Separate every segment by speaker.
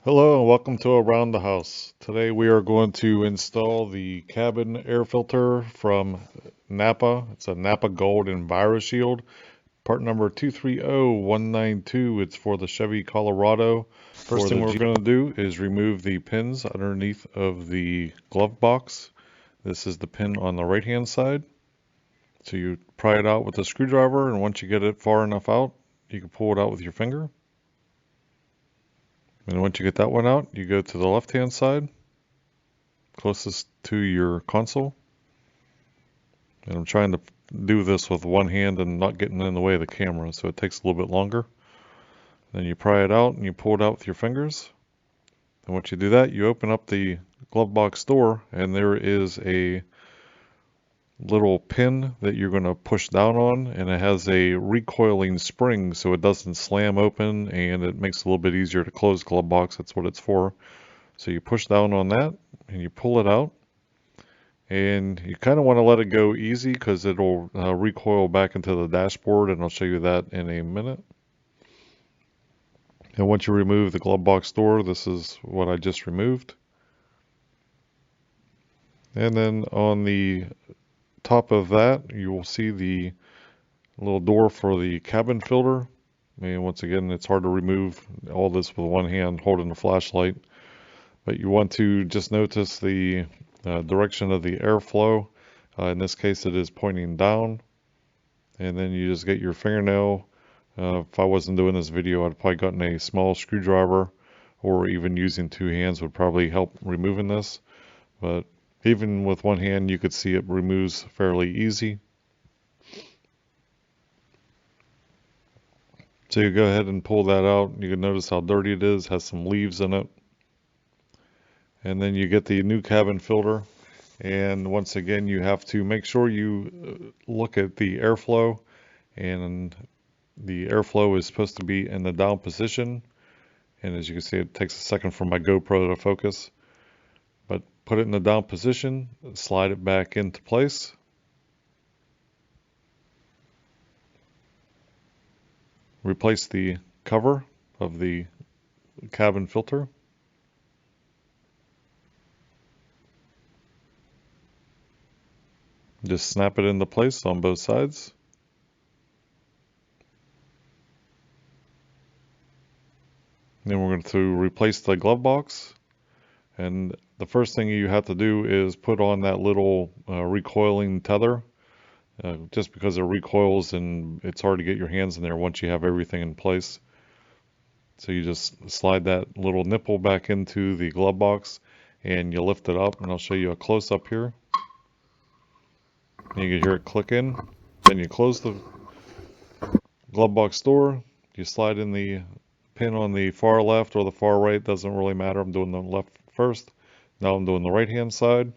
Speaker 1: Hello and welcome to Around the House. Today we are going to install the cabin air filter from Napa. It's a Napa Gold and Virus Shield, part number 230192. It's for the Chevy Colorado. First thing we're going to do is remove the pins underneath of the glove box. This is the pin on the right hand side. So you pry it out with a screwdriver, and once you get it far enough out, you can pull it out with your finger. And once you get that one out, you go to the left-hand side, closest to your console. And I'm trying to do this with one hand and not getting in the way of the camera, so it takes a little bit longer. Then you pry it out and you pull it out with your fingers. And once you do that, you open up the glove box door, and there is a little pin that you're going to push down on, and it has a recoiling spring so it doesn't slam open, and it makes it a little bit easier to close the glove box. That's what it's for. So you push down on that and you pull it out, and you kind of want to let it go easy because it'll recoil back into the dashboard, and I'll show you that in a minute. And once you remove the glove box door, this is what I just removed. And then on the top of that, you will see the little door for the cabin filter. And once again, it's hard to remove all this with one hand holding the flashlight, but you want to just notice the direction of the airflow. In this case, it is pointing down, and then you just get your fingernail. If I wasn't doing this video, I'd probably gotten a small screwdriver, or even using two hands would probably help removing this, but even with one hand, you could see it removes fairly easy. So you go ahead and pull that out. You can notice how dirty it is, has some leaves in it. And then you get the new cabin filter. And once again, you have to make sure you look at the airflow. And the airflow is supposed to be in the down position. And as you can see, it takes a second for my GoPro to focus. But put it in the down position, slide it back into place. Replace the cover of the cabin filter. Just snap it into place on both sides. Then we're going to replace the glove box. And the first thing you have to do is put on that little recoiling tether, just because it recoils and it's hard to get your hands in there once you have everything in place. So you just slide that little nipple back into the glove box and you lift it up, and I'll show you a close-up here. You can hear it click in. Then you close the glove box door, you slide in the pin on the far left or the far right, doesn't really matter. I'm doing the left first. Now I'm doing the right hand side.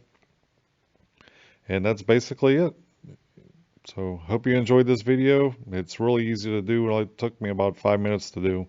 Speaker 1: And that's basically it. So hope you enjoyed this video. It's really easy to do. It only took me about 5 minutes to do.